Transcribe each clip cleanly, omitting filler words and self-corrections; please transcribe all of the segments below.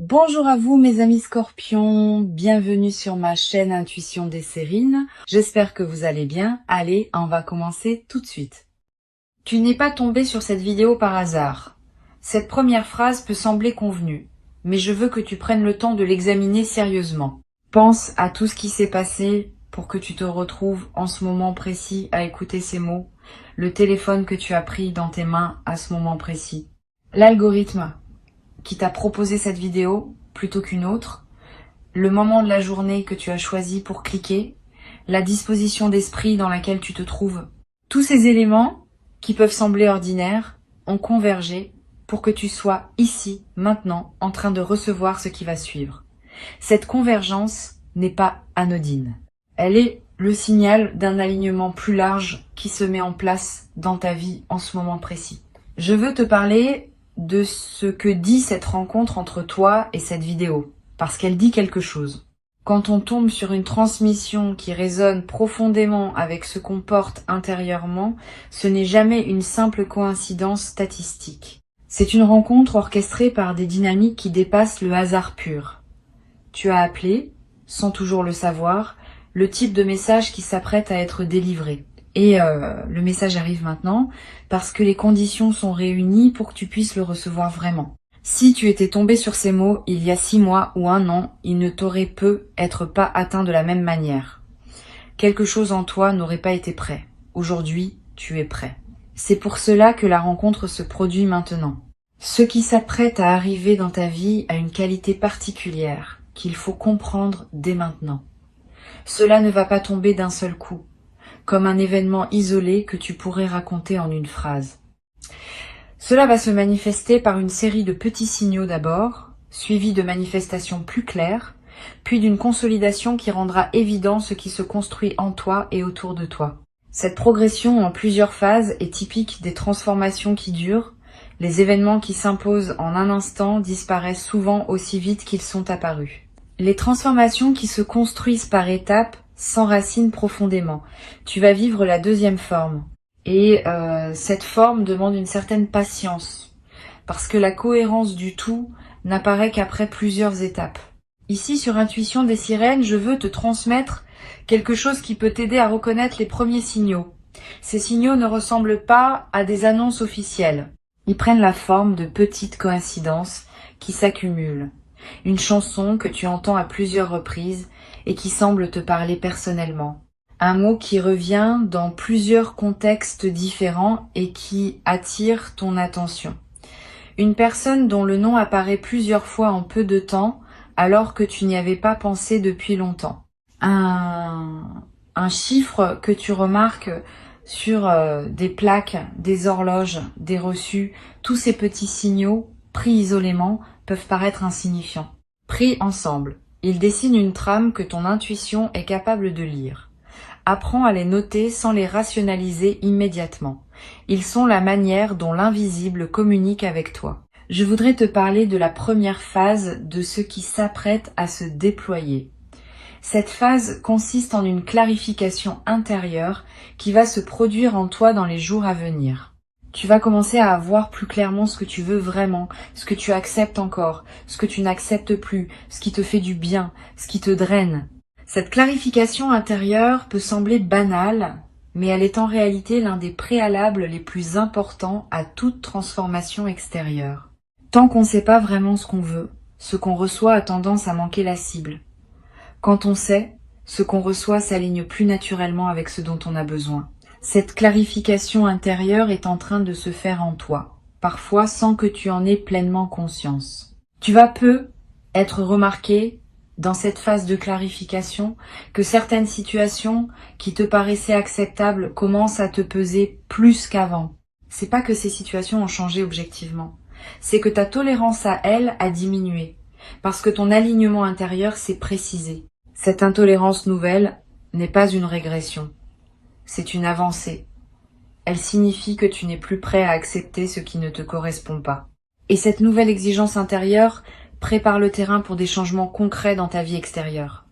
Bonjour à vous mes amis scorpions, bienvenue sur ma chaîne Intuition des Sérines. J'espère que vous allez bien. Allez, on va commencer tout de suite. Tu n'es pas tombé sur cette vidéo par hasard. Cette première phrase peut sembler convenue, mais je veux que tu prennes le temps de l'examiner sérieusement. Pense à tout ce qui s'est passé pour que tu te retrouves en ce moment précis à écouter ces mots, le téléphone que tu as pris dans tes mains à ce moment précis, l'algorithme qui t'a proposé cette vidéo plutôt qu'une autre, le moment de la journée que tu as choisi pour cliquer, la disposition d'esprit dans laquelle tu te trouves. Tous ces éléments, qui peuvent sembler ordinaires, ont convergé pour que tu sois ici, maintenant, en train de recevoir ce qui va suivre. Cette convergence n'est pas anodine. Elle est le signal d'un alignement plus large qui se met en place dans ta vie en ce moment précis. Je veux te parler de ce que dit cette rencontre entre toi et cette vidéo, parce qu'elle dit quelque chose. Quand on tombe sur une transmission qui résonne profondément avec ce qu'on porte intérieurement, ce n'est jamais une simple coïncidence statistique. C'est une rencontre orchestrée par des dynamiques qui dépassent le hasard pur. Tu as appelé, sans toujours le savoir, le type de message qui s'apprête à être délivré. Et le message arrive maintenant parce que les conditions sont réunies pour que tu puisses le recevoir vraiment. Si tu étais tombé sur ces mots il y a 6 mois ou 1 an, il ne t'aurait peut-être pas atteint de la même manière. Quelque chose en toi n'aurait pas été prêt. Aujourd'hui, tu es prêt. C'est pour cela que la rencontre se produit maintenant. Ce qui s'apprête à arriver dans ta vie a une qualité particulière qu'il faut comprendre dès maintenant. Cela ne va pas tomber d'un seul coup, comme un événement isolé que tu pourrais raconter en une phrase. Cela va se manifester par une série de petits signaux d'abord, suivis de manifestations plus claires, puis d'une consolidation qui rendra évident ce qui se construit en toi et autour de toi. Cette progression en plusieurs phases est typique des transformations qui durent. Les événements qui s'imposent en un instant disparaissent souvent aussi vite qu'ils sont apparus. Les transformations qui se construisent par étapes s'enracinent profondément. Tu vas vivre la deuxième forme. Et cette forme demande une certaine patience, parce que la cohérence du tout n'apparaît qu'après plusieurs étapes. Ici, sur Intuition des Sirènes, je veux te transmettre quelque chose qui peut t'aider à reconnaître les premiers signaux. Ces signaux ne ressemblent pas à des annonces officielles. Ils prennent la forme de petites coïncidences qui s'accumulent. Une chanson que tu entends à plusieurs reprises et qui semble te parler personnellement. Un mot qui revient dans plusieurs contextes différents et qui attire ton attention. Une personne dont le nom apparaît plusieurs fois en peu de temps alors que tu n'y avais pas pensé depuis longtemps. Un chiffre que tu remarques sur des plaques, des horloges, des reçus. Tous ces petits signaux, pris isolément, peuvent paraître insignifiants. Pris ensemble, ils dessinent une trame que ton intuition est capable de lire. Apprends à les noter sans les rationaliser immédiatement. Ils sont la manière dont l'invisible communique avec toi. Je voudrais te parler de la première phase de ce qui s'apprête à se déployer. Cette phase consiste en une clarification intérieure qui va se produire en toi dans les jours à venir. Tu vas commencer à voir plus clairement ce que tu veux vraiment, ce que tu acceptes encore, ce que tu n'acceptes plus, ce qui te fait du bien, ce qui te draine. Cette clarification intérieure peut sembler banale, mais elle est en réalité l'un des préalables les plus importants à toute transformation extérieure. Tant qu'on ne sait pas vraiment ce qu'on veut, ce qu'on reçoit a tendance à manquer la cible. Quand on sait, ce qu'on reçoit s'aligne plus naturellement avec ce dont on a besoin. Cette clarification intérieure est en train de se faire en toi, parfois sans que tu en aies pleinement conscience. Tu vas peu être remarqué dans cette phase de clarification que certaines situations qui te paraissaient acceptables commencent à te peser plus qu'avant. C'est pas que ces situations ont changé objectivement, c'est que ta tolérance à elles a diminué, parce que ton alignement intérieur s'est précisé. Cette intolérance nouvelle n'est pas une régression, c'est une avancée. Elle signifie que tu n'es plus prêt à accepter ce qui ne te correspond pas. Et cette nouvelle exigence intérieure prépare le terrain pour des changements concrets dans ta vie extérieure.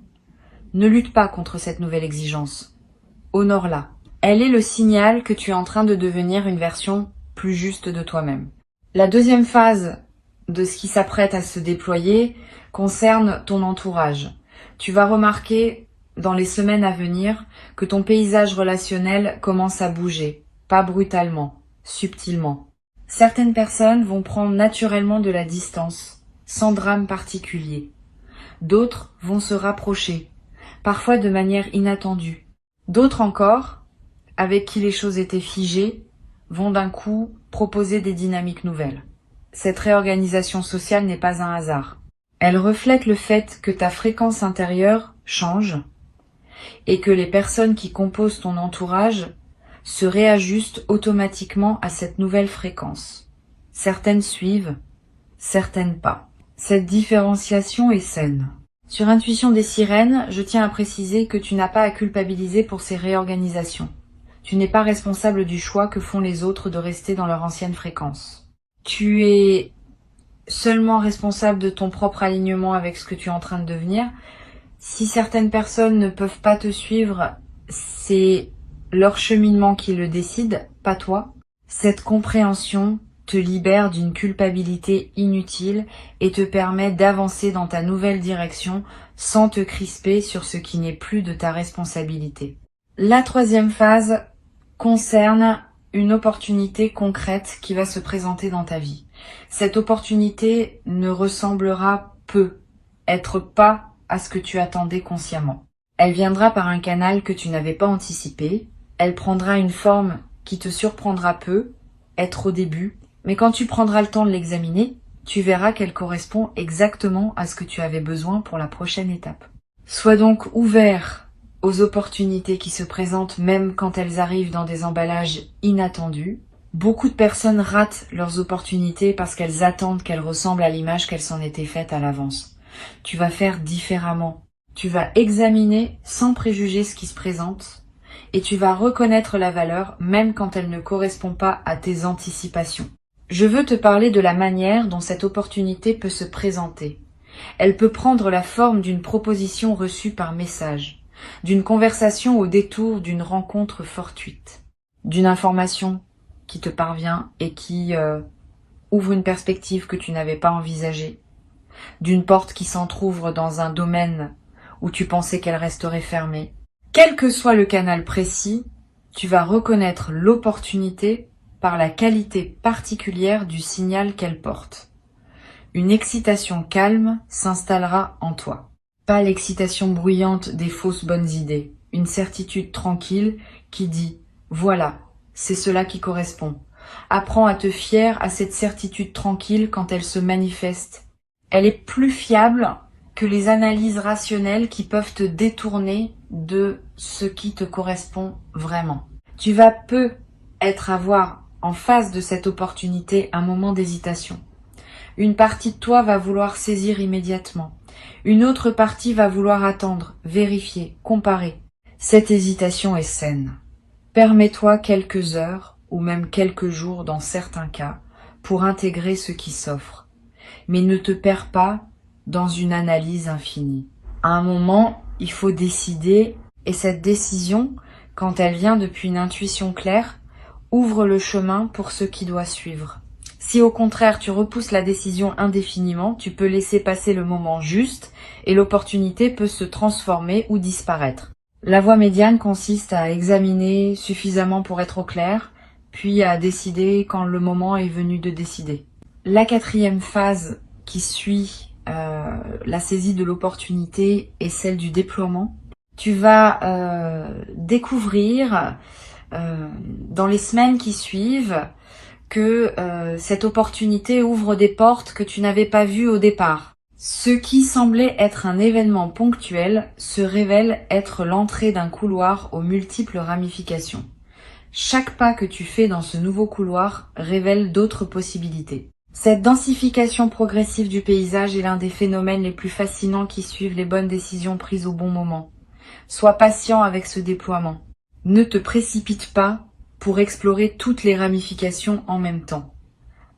Ne lutte pas contre cette nouvelle exigence. Honore-la. Elle est le signal que tu es en train de devenir une version plus juste de toi-même. La deuxième phase de ce qui s'apprête à se déployer concerne ton entourage. Tu vas remarquer dans les semaines à venir que ton paysage relationnel commence à bouger, pas brutalement, subtilement. Certaines personnes vont prendre naturellement de la distance, sans drame particulier. D'autres vont se rapprocher, parfois de manière inattendue. D'autres encore, avec qui les choses étaient figées, vont d'un coup proposer des dynamiques nouvelles. Cette réorganisation sociale n'est pas un hasard. Elle reflète le fait que ta fréquence intérieure change et que les personnes qui composent ton entourage se réajustent automatiquement à cette nouvelle fréquence. Certaines suivent, certaines pas. Cette différenciation est saine. Sur Intuition des sirènes, je tiens à préciser que tu n'as pas à culpabiliser pour ces réorganisations. Tu n'es pas responsable du choix que font les autres de rester dans leur ancienne fréquence. Tu es seulement responsable de ton propre alignement avec ce que tu es en train de devenir. Si certaines personnes ne peuvent pas te suivre, c'est leur cheminement qui le décide, pas toi. Cette compréhension te libère d'une culpabilité inutile et te permet d'avancer dans ta nouvelle direction sans te crisper sur ce qui n'est plus de ta responsabilité. La troisième phase concerne une opportunité concrète qui va se présenter dans ta vie. Cette opportunité ne ressemblera être pas à ce que tu attendais consciemment. Elle viendra par un canal que tu n'avais pas anticipé. Elle prendra une forme qui te surprendra peu, être au début, mais quand tu prendras le temps de l'examiner, tu verras qu'elle correspond exactement à ce que tu avais besoin pour la prochaine étape. Sois donc ouvert aux opportunités qui se présentent même quand elles arrivent dans des emballages inattendus. Beaucoup de personnes ratent leurs opportunités parce qu'elles attendent qu'elles ressemblent à l'image qu'elles s'en étaient faites à l'avance. Tu vas faire différemment. Tu vas examiner sans préjuger ce qui se présente et tu vas reconnaître la valeur même quand elle ne correspond pas à tes anticipations. Je veux te parler de la manière dont cette opportunité peut se présenter. Elle peut prendre la forme d'une proposition reçue par message, d'une conversation au détour d'une rencontre fortuite, d'une information qui te parvient et qui ouvre une perspective que tu n'avais pas envisagée, d'une porte qui s'entrouvre dans un domaine où tu pensais qu'elle resterait fermée. Quel que soit le canal précis, tu vas reconnaître l'opportunité par la qualité particulière du signal qu'elle porte. Une excitation calme s'installera en toi. Pas l'excitation bruyante des fausses bonnes idées, une certitude tranquille qui dit « Voilà, c'est cela qui correspond ». Apprends à te fier à cette certitude tranquille quand elle se manifeste. Elle est plus fiable que les analyses rationnelles qui peuvent te détourner de ce qui te correspond vraiment. Tu vas avoir en face de cette opportunité un moment d'hésitation. Une partie de toi va vouloir saisir immédiatement. Une autre partie va vouloir attendre, vérifier, comparer. Cette hésitation est saine. Permets-toi quelques heures ou même quelques jours dans certains cas pour intégrer ce qui s'offre. Mais ne te perds pas dans une analyse infinie. À un moment, il faut décider et cette décision, quand elle vient depuis une intuition claire, ouvre le chemin pour ce qui doit suivre. Si au contraire tu repousses la décision indéfiniment, tu peux laisser passer le moment juste et l'opportunité peut se transformer ou disparaître. La voie médiane consiste à examiner suffisamment pour être au clair, puis à décider quand le moment est venu de décider. La quatrième phase qui suit la saisie de l'opportunité est celle du déploiement. Tu vas découvrir dans les semaines qui suivent que cette opportunité ouvre des portes que tu n'avais pas vues au départ. Ce qui semblait être un événement ponctuel se révèle être l'entrée d'un couloir aux multiples ramifications. Chaque pas que tu fais dans ce nouveau couloir révèle d'autres possibilités. Cette densification progressive du paysage est l'un des phénomènes les plus fascinants qui suivent les bonnes décisions prises au bon moment. Sois patient avec ce déploiement. Ne te précipite pas pour explorer toutes les ramifications en même temps.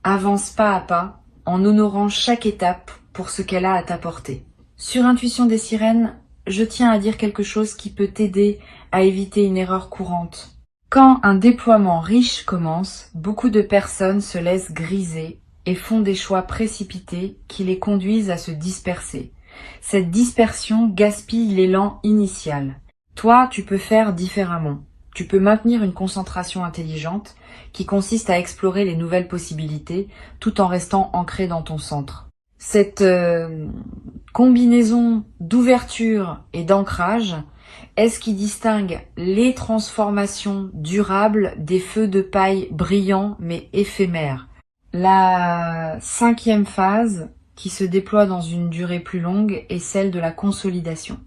Avance pas à pas en honorant chaque étape pour ce qu'elle a à t'apporter. Sur Intuition des sirènes, je tiens à dire quelque chose qui peut t'aider à éviter une erreur courante. Quand un déploiement riche commence, beaucoup de personnes se laissent griser et font des choix précipités qui les conduisent à se disperser. Cette dispersion gaspille l'élan initial. Toi, tu peux faire différemment. Tu peux maintenir une concentration intelligente qui consiste à explorer les nouvelles possibilités tout en restant ancré dans ton centre. Cette combinaison d'ouverture et d'ancrage est ce qui distingue les transformations durables des feux de paille brillants mais éphémères. La 5e phase, qui se déploie dans une durée plus longue, est celle de la consolidation.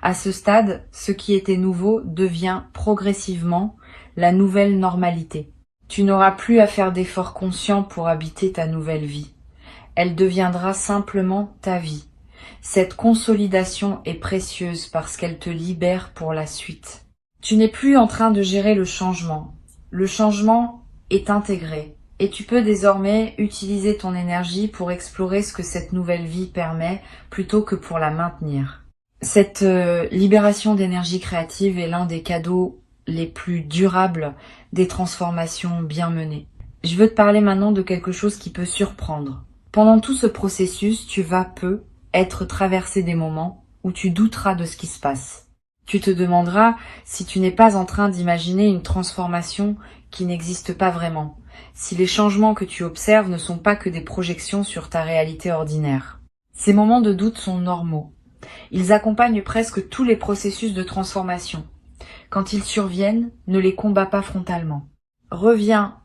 À ce stade, ce qui était nouveau devient progressivement la nouvelle normalité. Tu n'auras plus à faire d'efforts conscients pour habiter ta nouvelle vie. Elle deviendra simplement ta vie. Cette consolidation est précieuse parce qu'elle te libère pour la suite. Tu n'es plus en train de gérer le changement. Le changement est intégré et tu peux désormais utiliser ton énergie pour explorer ce que cette nouvelle vie permet plutôt que pour la maintenir. Cette libération d'énergie créative est l'un des cadeaux les plus durables des transformations bien menées. Je veux te parler maintenant de quelque chose qui peut surprendre. Pendant tout ce processus, tu vas être traversé des moments où tu douteras de ce qui se passe. Tu te demanderas si tu n'es pas en train d'imaginer une transformation qui n'existe pas vraiment, si les changements que tu observes ne sont pas que des projections sur ta réalité ordinaire. Ces moments de doute sont normaux. Ils accompagnent presque tous les processus de transformation. Quand ils surviennent, ne les combats pas frontalement. Reviens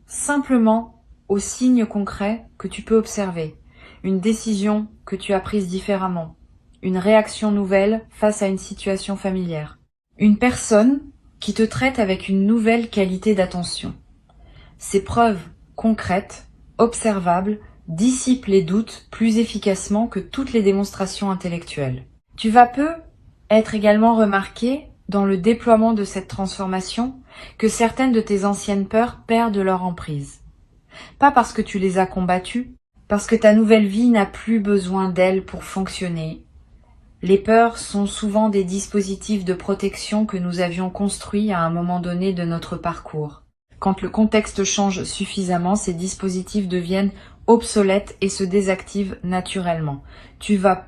simplement aux signes concrets que tu peux observer. Une décision que tu as prise différemment. Une réaction nouvelle face à une situation familière. Une personne qui te traite avec une nouvelle qualité d'attention. Ces preuves concrètes, observables, dissipent les doutes plus efficacement que toutes les démonstrations intellectuelles. Tu vas être également remarqué dans le déploiement de cette transformation que certaines de tes anciennes peurs perdent leur emprise. Pas parce que tu les as combattues, parce que ta nouvelle vie n'a plus besoin d'elles pour fonctionner. Les peurs sont souvent des dispositifs de protection que nous avions construits à un moment donné de notre parcours. Quand le contexte change suffisamment, ces dispositifs deviennent obsolètes et se désactivent naturellement. Tu vas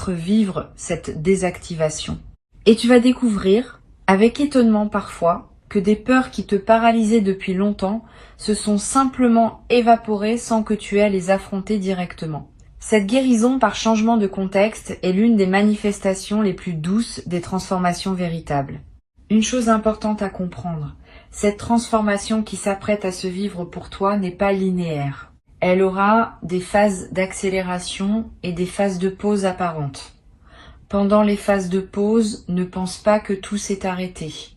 vivre cette désactivation. Et tu vas découvrir, avec étonnement parfois, que des peurs qui te paralysaient depuis longtemps se sont simplement évaporées sans que tu aies à les affronter directement. Cette guérison par changement de contexte est l'une des manifestations les plus douces des transformations véritables. Une chose importante à comprendre, cette transformation qui s'apprête à se vivre pour toi n'est pas linéaire. Elle aura des phases d'accélération et des phases de pause apparentes. Pendant les phases de pause, ne pense pas que tout s'est arrêté.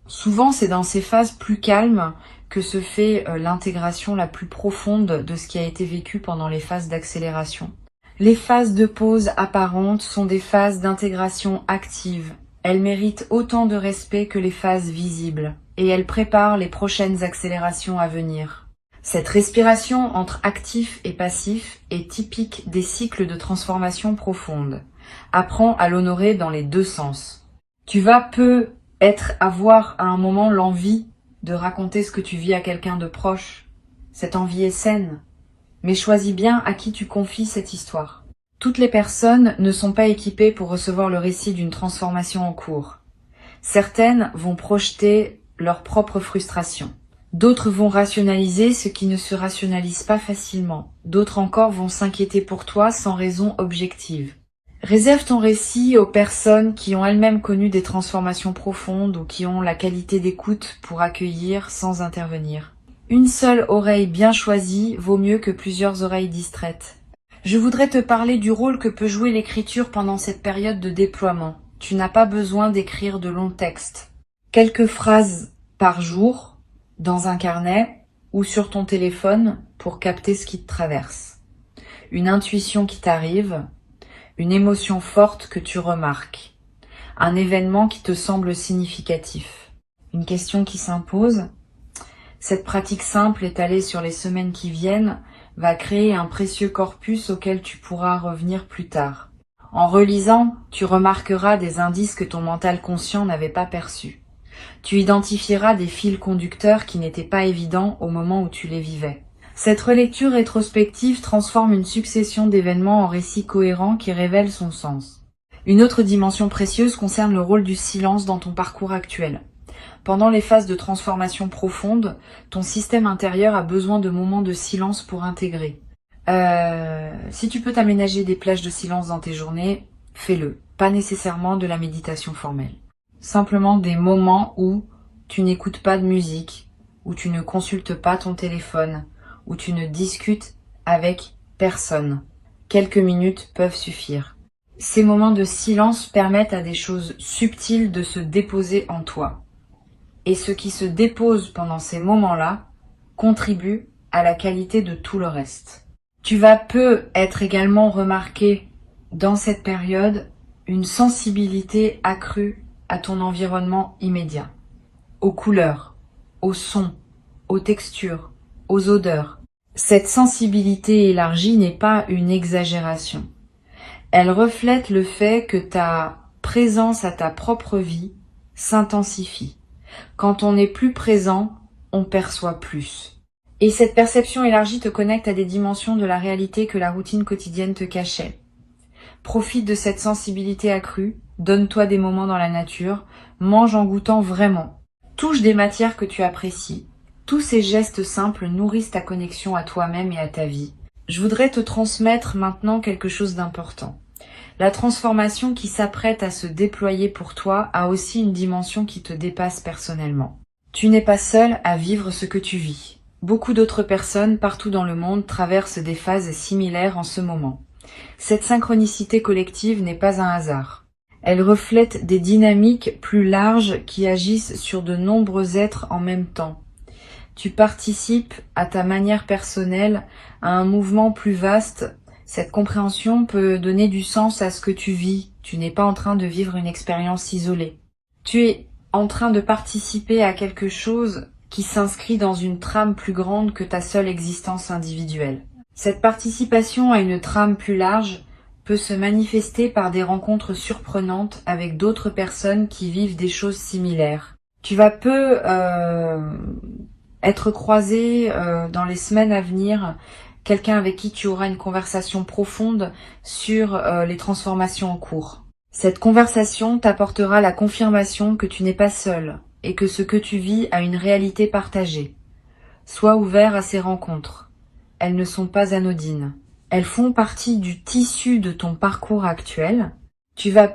Souvent, c'est dans ces phases plus calmes que se fait l'intégration la plus profonde de ce qui a été vécu pendant les phases d'accélération. Les phases de pause apparentes sont des phases d'intégration active. Elles méritent autant de respect que les phases visibles, et elles préparent les prochaines accélérations à venir. Cette respiration entre actif et passif est typique des cycles de transformation profonde. Apprends à l'honorer dans les deux sens. Tu vas avoir à un moment l'envie de raconter ce que tu vis à quelqu'un de proche. Cette envie est saine, mais choisis bien à qui tu confies cette histoire. Toutes les personnes ne sont pas équipées pour recevoir le récit d'une transformation en cours. Certaines vont projeter leur propre frustration. D'autres vont rationaliser ce qui ne se rationalise pas facilement. D'autres encore vont s'inquiéter pour toi sans raison objective. Réserve ton récit aux personnes qui ont elles-mêmes connu des transformations profondes ou qui ont la qualité d'écoute pour accueillir sans intervenir. Une seule oreille bien choisie vaut mieux que plusieurs oreilles distraites. Je voudrais te parler du rôle que peut jouer l'écriture pendant cette période de déploiement. Tu n'as pas besoin d'écrire de longs textes. Quelques phrases par jour, dans un carnet ou sur ton téléphone pour capter ce qui te traverse. Une intuition qui t'arrive, une émotion forte que tu remarques, un événement qui te semble significatif, une question qui s'impose. Cette pratique simple étalée sur les semaines qui viennent va créer un précieux corpus auquel tu pourras revenir plus tard. En relisant, tu remarqueras des indices que ton mental conscient n'avait pas perçus. Tu identifieras des fils conducteurs qui n'étaient pas évidents au moment où tu les vivais. Cette relecture rétrospective transforme une succession d'événements en récits cohérents qui révèlent son sens. Une autre dimension précieuse concerne le rôle du silence dans ton parcours actuel. Pendant les phases de transformation profonde, ton système intérieur a besoin de moments de silence pour intégrer. Si tu peux t'aménager des plages de silence dans tes journées, fais-le. Pas nécessairement de la méditation formelle. Simplement des moments où tu n'écoutes pas de musique, où tu ne consultes pas ton téléphone, où tu ne discutes avec personne. Quelques minutes peuvent suffire. Ces moments de silence permettent à des choses subtiles de se déposer en toi. Et ce qui se dépose pendant ces moments-là contribue à la qualité de tout le reste. Tu vas être également remarqué dans cette période une sensibilité accrue à ton environnement immédiat, aux couleurs, aux sons, aux textures, aux odeurs. Cette sensibilité élargie n'est pas une exagération. Elle reflète le fait que ta présence à ta propre vie s'intensifie. Quand on est plus présent, on perçoit plus. Et cette perception élargie te connecte à des dimensions de la réalité que la routine quotidienne te cachait. Profite de cette sensibilité accrue, donne-toi des moments dans la nature, mange en goûtant vraiment. Touche des matières que tu apprécies. Tous ces gestes simples nourrissent ta connexion à toi-même et à ta vie. Je voudrais te transmettre maintenant quelque chose d'important. La transformation qui s'apprête à se déployer pour toi a aussi une dimension qui te dépasse personnellement. Tu n'es pas seul à vivre ce que tu vis. Beaucoup d'autres personnes partout dans le monde traversent des phases similaires en ce moment. Cette synchronicité collective n'est pas un hasard. Elle reflète des dynamiques plus larges qui agissent sur de nombreux êtres en même temps. Tu participes à ta manière personnelle à un mouvement plus vaste. Cette compréhension peut donner du sens à ce que tu vis. Tu n'es pas en train de vivre une expérience isolée. Tu es en train de participer à quelque chose qui s'inscrit dans une trame plus grande que ta seule existence individuelle. Cette participation à une trame plus large peut se manifester par des rencontres surprenantes avec d'autres personnes qui vivent des choses similaires. Tu vas être croisé dans les semaines à venir quelqu'un avec qui tu auras une conversation profonde sur les transformations en cours. Cette conversation t'apportera la confirmation que tu n'es pas seul et que ce que tu vis a une réalité partagée. Sois ouvert à ces rencontres. Elles ne sont pas anodines. Elles font partie du tissu de ton parcours actuel. Tu vas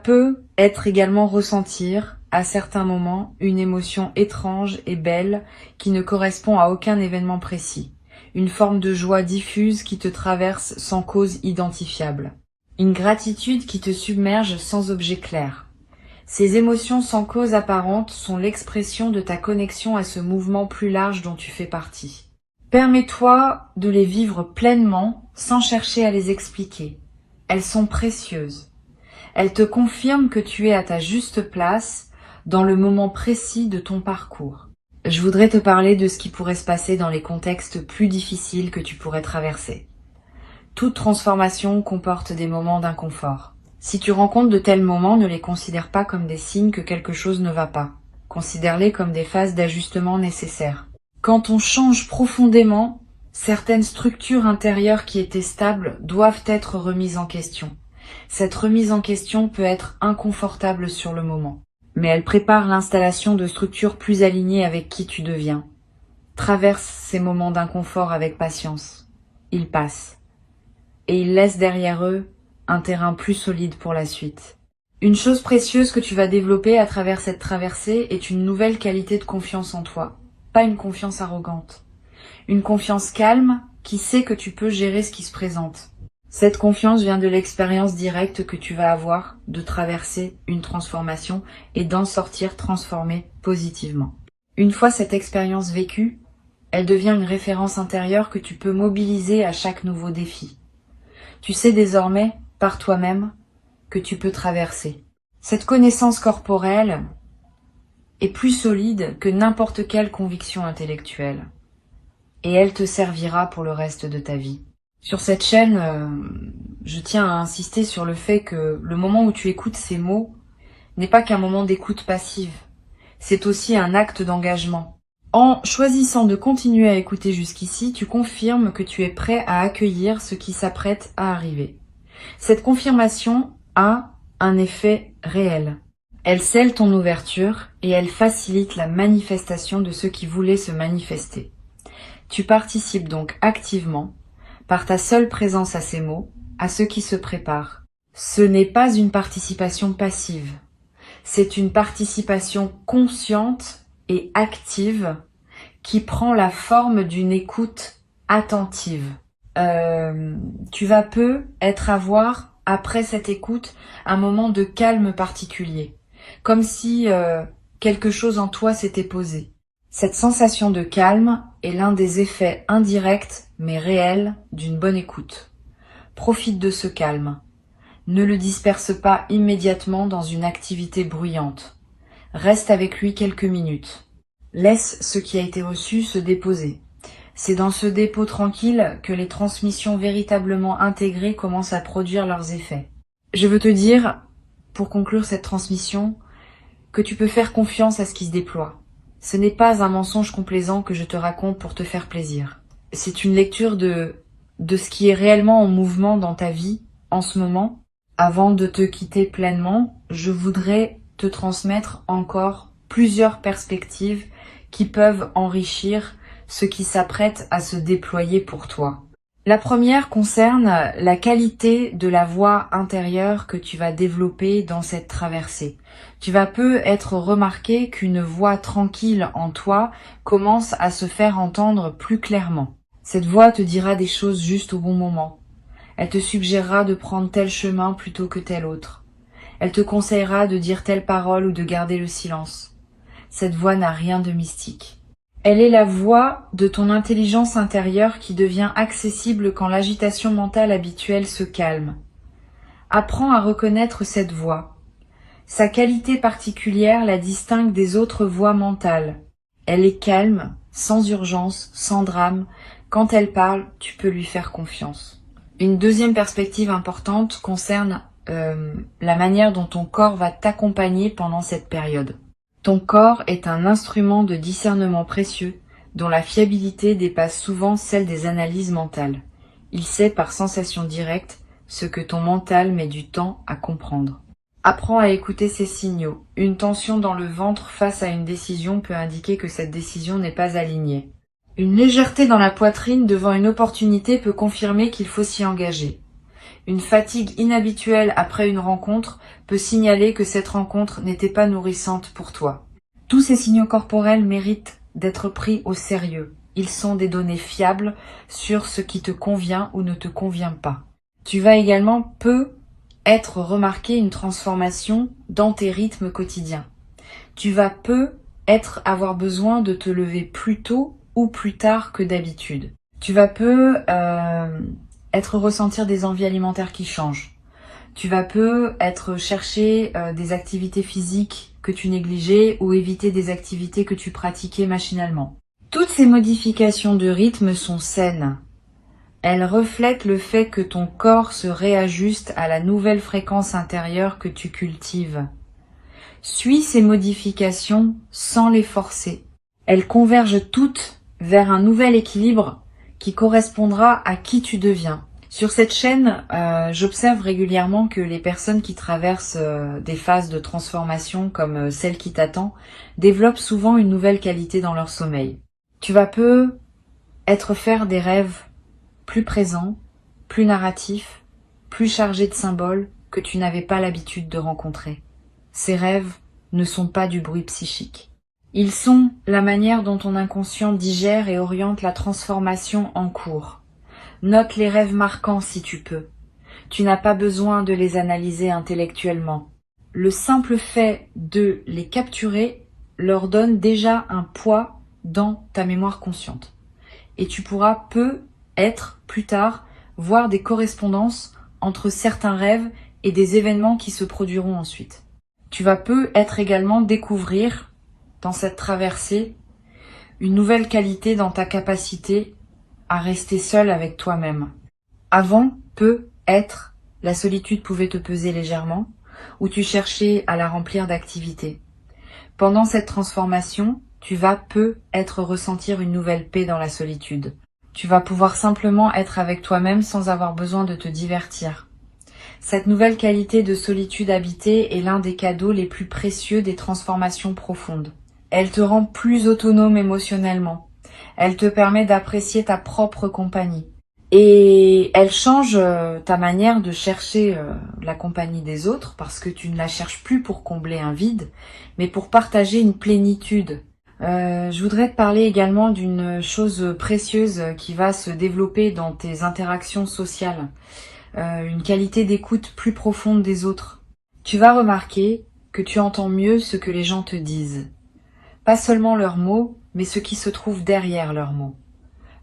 être également ressentir, à certains moments, une émotion étrange et belle qui ne correspond à aucun événement précis. Une forme de joie diffuse qui te traverse sans cause identifiable. Une gratitude qui te submerge sans objet clair. Ces émotions sans cause apparente sont l'expression de ta connexion à ce mouvement plus large dont tu fais partie. Permets-toi de les vivre pleinement sans chercher à les expliquer. Elles sont précieuses. Elles te confirment que tu es à ta juste place dans le moment précis de ton parcours. Je voudrais te parler de ce qui pourrait se passer dans les contextes plus difficiles que tu pourrais traverser. Toute transformation comporte des moments d'inconfort. Si tu rencontres de tels moments, ne les considère pas comme des signes que quelque chose ne va pas. Considère-les comme des phases d'ajustement nécessaires. Quand on change profondément, certaines structures intérieures qui étaient stables doivent être remises en question. Cette remise en question peut être inconfortable sur le moment, mais elle prépare l'installation de structures plus alignées avec qui tu deviens. Traverse ces moments d'inconfort avec patience. Ils passent. Et ils laissent derrière eux un terrain plus solide pour la suite. Une chose précieuse que tu vas développer à travers cette traversée est une nouvelle qualité de confiance en toi. Pas une confiance arrogante. Une confiance calme qui sait que tu peux gérer ce qui se présente. Cette confiance vient de l'expérience directe que tu vas avoir de traverser une transformation et d'en sortir transformé positivement. Une fois cette expérience vécue, elle devient une référence intérieure que tu peux mobiliser à chaque nouveau défi. Tu sais désormais, par toi-même, que tu peux traverser. Cette connaissance corporelle est plus solide que n'importe quelle conviction intellectuelle. Et elle te servira pour le reste de ta vie. Sur cette chaîne, je tiens à insister sur le fait que le moment où tu écoutes ces mots n'est pas qu'un moment d'écoute passive. C'est aussi un acte d'engagement. En choisissant de continuer à écouter jusqu'ici, tu confirmes que tu es prêt à accueillir ce qui s'apprête à arriver. Cette confirmation a un effet réel. Elle scelle ton ouverture et elle facilite la manifestation de ce qui voulait se manifester. Tu participes donc activement, par ta seule présence à ces mots, à ce qui se prépare. Ce n'est pas une participation passive, c'est une participation consciente et active qui prend la forme d'une écoute attentive. Tu vas être avoir, après cette écoute, un moment de calme particulier, comme si quelque chose en toi s'était posé. Cette sensation de calme est l'un des effets indirects mais réels d'une bonne écoute. Profite de ce calme. Ne le disperse pas immédiatement dans une activité bruyante. Reste avec lui quelques minutes. Laisse ce qui a été reçu se déposer. C'est dans ce dépôt tranquille que les transmissions véritablement intégrées commencent à produire leurs effets. Je veux te dire, pour conclure cette transmission, que tu peux faire confiance à ce qui se déploie. Ce n'est pas un mensonge complaisant que je te raconte pour te faire plaisir. C'est une lecture de ce qui est réellement en mouvement dans ta vie en ce moment. Avant de te quitter pleinement, je voudrais te transmettre encore plusieurs perspectives qui peuvent enrichir ce qui s'apprête à se déployer pour toi. La première concerne la qualité de la voix intérieure que tu vas développer dans cette traversée. Tu vas être remarqué qu'une voix tranquille en toi commence à se faire entendre plus clairement. Cette voix te dira des choses juste au bon moment. Elle te suggérera de prendre tel chemin plutôt que tel autre. Elle te conseillera de dire telle parole ou de garder le silence. Cette voix n'a rien de mystique. Elle est la voix de ton intelligence intérieure qui devient accessible quand l'agitation mentale habituelle se calme. Apprends à reconnaître cette voix. Sa qualité particulière la distingue des autres voix mentales. Elle est calme, sans urgence, sans drame. Quand elle parle, tu peux lui faire confiance. Une deuxième perspective importante concerne la manière dont ton corps va t'accompagner pendant cette période. Ton corps est un instrument de discernement précieux dont la fiabilité dépasse souvent celle des analyses mentales. Il sait par sensation directe ce que ton mental met du temps à comprendre. Apprends à écouter ces signaux. Une tension dans le ventre face à une décision peut indiquer que cette décision n'est pas alignée. Une légèreté dans la poitrine devant une opportunité peut confirmer qu'il faut s'y engager. Une fatigue inhabituelle après une rencontre peut signaler que cette rencontre n'était pas nourrissante pour toi. Tous ces signaux corporels méritent d'être pris au sérieux. Ils sont des données fiables sur ce qui te convient ou ne te convient pas. Tu vas également être remarqué une transformation dans tes rythmes quotidiens. Tu vas avoir besoin de te lever plus tôt ou plus tard que d'habitude. Tu vas ressentir des envies alimentaires qui changent. Tu vas chercher des activités physiques que tu négligeais ou éviter des activités que tu pratiquais machinalement. Toutes ces modifications de rythme sont saines. Elles reflètent le fait que ton corps se réajuste à la nouvelle fréquence intérieure que tu cultives. Suis ces modifications sans les forcer. Elles convergent toutes vers un nouvel équilibre qui correspondra à qui tu deviens. Sur cette chaîne, j'observe régulièrement que les personnes qui traversent des phases de transformation comme celle qui t'attend développent souvent une nouvelle qualité dans leur sommeil. Tu vas faire des rêves plus présents, plus narratifs, plus chargés de symboles que tu n'avais pas l'habitude de rencontrer. Ces rêves ne sont pas du bruit psychique. Ils sont la manière dont ton inconscient digère et oriente la transformation en cours. Note les rêves marquants si tu peux. Tu n'as pas besoin de les analyser intellectuellement. Le simple fait de les capturer leur donne déjà un poids dans ta mémoire consciente. Et tu pourras plus tard, voir des correspondances entre certains rêves et des événements qui se produiront ensuite. Tu vas également découvrir dans cette traversée une nouvelle qualité dans ta capacité à rester seul avec toi-même. Avant, la solitude pouvait te peser légèrement, ou tu cherchais à la remplir d'activités. Pendant cette transformation, tu vas peut-être ressentir une nouvelle paix dans la solitude. Tu vas pouvoir simplement être avec toi-même sans avoir besoin de te divertir. Cette nouvelle qualité de solitude habitée est l'un des cadeaux les plus précieux des transformations profondes. Elle te rend plus autonome émotionnellement. Elle te permet d'apprécier ta propre compagnie. Et elle change ta manière de chercher la compagnie des autres parce que tu ne la cherches plus pour combler un vide, mais pour partager une plénitude. Je voudrais te parler également d'une chose précieuse qui va se développer dans tes interactions sociales. Une qualité d'écoute plus profonde des autres. Tu vas remarquer que tu entends mieux ce que les gens te disent. Pas seulement leurs mots, mais ce qui se trouve derrière leurs mots.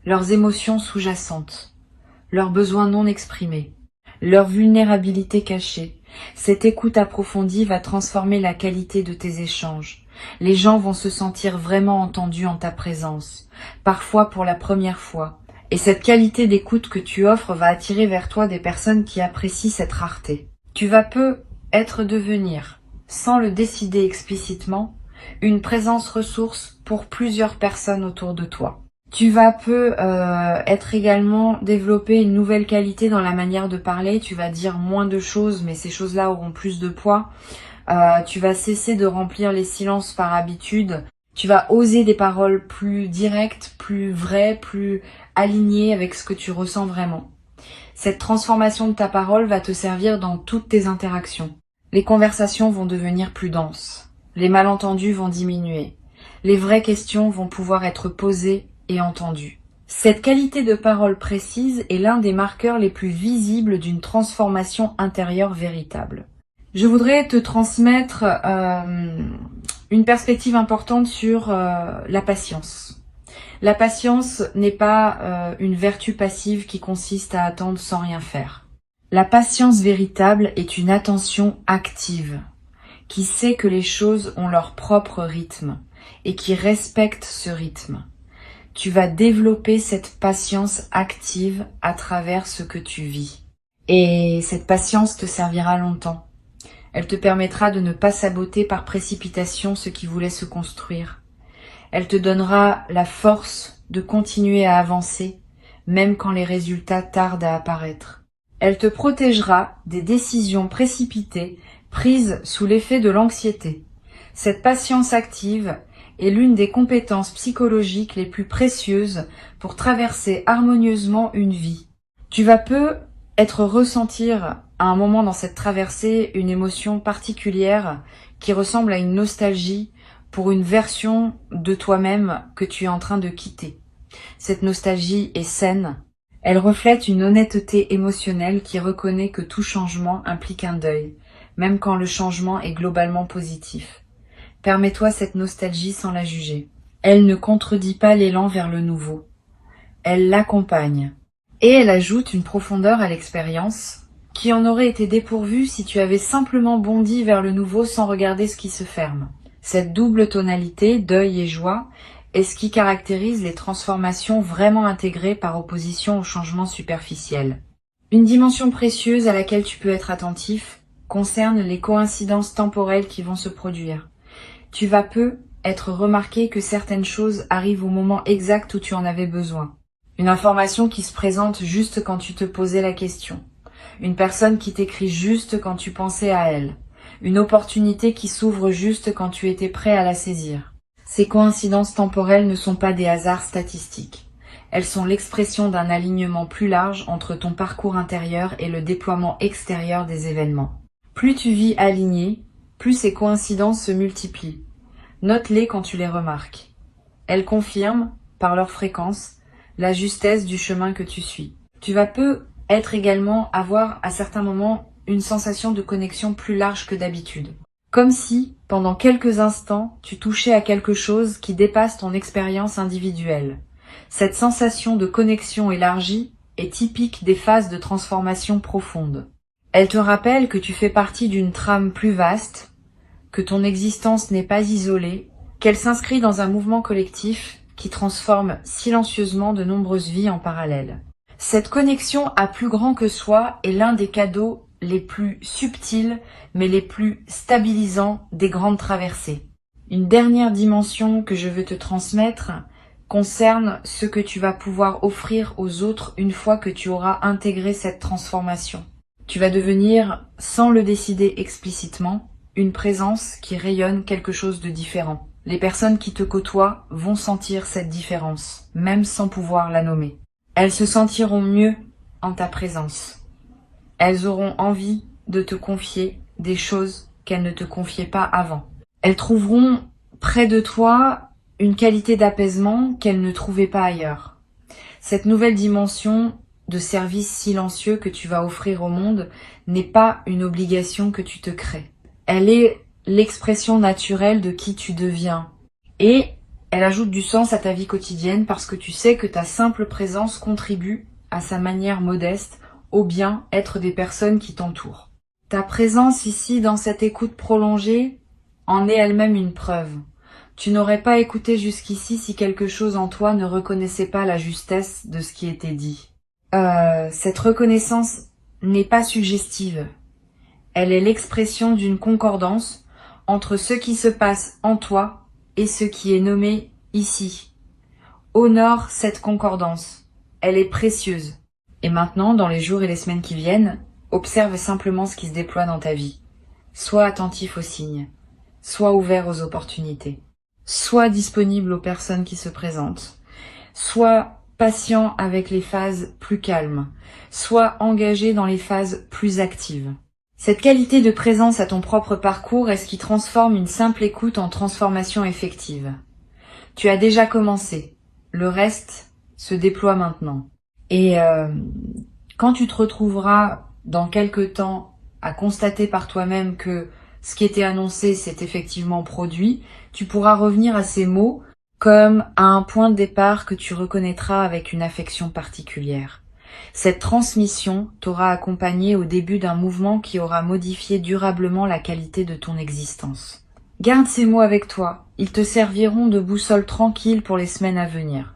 Leurs émotions sous-jacentes. Leurs besoins non exprimés, leur vulnérabilité cachée. Cette écoute approfondie va transformer la qualité de tes échanges. Les gens vont se sentir vraiment entendus en ta présence, parfois pour la première fois. Et cette qualité d'écoute que tu offres va attirer vers toi des personnes qui apprécient cette rareté. Tu vas peut-être devenir, sans le décider explicitement, une présence ressource pour plusieurs personnes autour de toi. Tu vas être également développer une nouvelle qualité dans la manière de parler. Tu vas dire moins de choses, mais ces choses-là auront plus de poids. Tu vas cesser de remplir les silences par habitude. Tu vas oser des paroles plus directes, plus vraies, plus alignées avec ce que tu ressens vraiment. Cette transformation de ta parole va te servir dans toutes tes interactions. Les conversations vont devenir plus denses. Les malentendus vont diminuer. Les vraies questions vont pouvoir être posées et entendu. Cette qualité de parole précise est l'un des marqueurs les plus visibles d'une transformation intérieure véritable. Je voudrais te transmettre une perspective importante sur la patience. La patience n'est pas une vertu passive qui consiste à attendre sans rien faire. La patience véritable est une attention active, qui sait que les choses ont leur propre rythme et qui respecte ce rythme. Tu vas développer cette patience active à travers ce que tu vis. Et cette patience te servira longtemps. Elle te permettra de ne pas saboter par précipitation ce qui voulait se construire. Elle te donnera la force de continuer à avancer, même quand les résultats tardent à apparaître. Elle te protégera des décisions précipitées prises sous l'effet de l'anxiété. Cette patience active est l'une des compétences psychologiques les plus précieuses pour traverser harmonieusement une vie. Tu vas peut-être ressentir à un moment dans cette traversée une émotion particulière qui ressemble à une nostalgie pour une version de toi-même que tu es en train de quitter. Cette nostalgie est saine. Elle reflète une honnêteté émotionnelle qui reconnaît que tout changement implique un deuil, même quand le changement est globalement positif. Permets-toi cette nostalgie sans la juger. Elle ne contredit pas l'élan vers le nouveau. Elle l'accompagne. Et elle ajoute une profondeur à l'expérience qui en aurait été dépourvue si tu avais simplement bondi vers le nouveau sans regarder ce qui se ferme. Cette double tonalité, deuil et joie, est ce qui caractérise les transformations vraiment intégrées par opposition au changement superficiel. Une dimension précieuse à laquelle tu peux être attentif concerne les coïncidences temporelles qui vont se produire. Tu vas être remarqué que certaines choses arrivent au moment exact où tu en avais besoin. Une information qui se présente juste quand tu te posais la question. Une personne qui t'écrit juste quand tu pensais à elle. Une opportunité qui s'ouvre juste quand tu étais prêt à la saisir. Ces coïncidences temporelles ne sont pas des hasards statistiques. Elles sont l'expression d'un alignement plus large entre ton parcours intérieur et le déploiement extérieur des événements. Plus tu vis aligné, plus ces coïncidences se multiplient. Note-les quand tu les remarques. Elles confirment, par leur fréquence, la justesse du chemin que tu suis. Tu vas peut-être également avoir à certains moments une sensation de connexion plus large que d'habitude. Comme si, pendant quelques instants, tu touchais à quelque chose qui dépasse ton expérience individuelle. Cette sensation de connexion élargie est typique des phases de transformation profonde. Elle te rappelle que tu fais partie d'une trame plus vaste, que ton existence n'est pas isolée, qu'elle s'inscrit dans un mouvement collectif qui transforme silencieusement de nombreuses vies en parallèle. Cette connexion à plus grand que soi est l'un des cadeaux les plus subtils mais les plus stabilisants des grandes traversées. Une dernière dimension que je veux te transmettre concerne ce que tu vas pouvoir offrir aux autres une fois que tu auras intégré cette transformation. Tu vas devenir, sans le décider explicitement, une présence qui rayonne quelque chose de différent. Les personnes qui te côtoient vont sentir cette différence, même sans pouvoir la nommer. Elles se sentiront mieux en ta présence. Elles auront envie de te confier des choses qu'elles ne te confiaient pas avant. Elles trouveront près de toi une qualité d'apaisement qu'elles ne trouvaient pas ailleurs. Cette nouvelle dimension de service silencieux que tu vas offrir au monde n'est pas une obligation que tu te crées. Elle est l'expression naturelle de qui tu deviens. Et elle ajoute du sens à ta vie quotidienne parce que tu sais que ta simple présence contribue, à sa manière modeste, au bien-être des personnes qui t'entourent. Ta présence ici, dans cette écoute prolongée, en est elle-même une preuve. Tu n'aurais pas écouté jusqu'ici si quelque chose en toi ne reconnaissait pas la justesse de ce qui était dit. Cette reconnaissance n'est pas suggestive. Elle est l'expression d'une concordance entre ce qui se passe en toi et ce qui est nommé ici. Honore cette concordance. Elle est précieuse. Et maintenant, dans les jours et les semaines qui viennent, observe simplement ce qui se déploie dans ta vie. Sois attentif aux signes. Sois ouvert aux opportunités. Sois disponible aux personnes qui se présentent. Sois patient avec les phases plus calmes. Sois engagé dans les phases plus actives. Cette qualité de présence à ton propre parcours est ce qui transforme une simple écoute en transformation effective. Tu as déjà commencé. Le reste se déploie maintenant. Et quand tu te retrouveras dans quelque temps à constater par toi-même que ce qui était annoncé s'est effectivement produit, tu pourras revenir à ces mots comme à un point de départ que tu reconnaîtras avec une affection particulière. Cette transmission t'aura accompagné au début d'un mouvement qui aura modifié durablement la qualité de ton existence. Garde ces mots avec toi, ils te serviront de boussole tranquille pour les semaines à venir.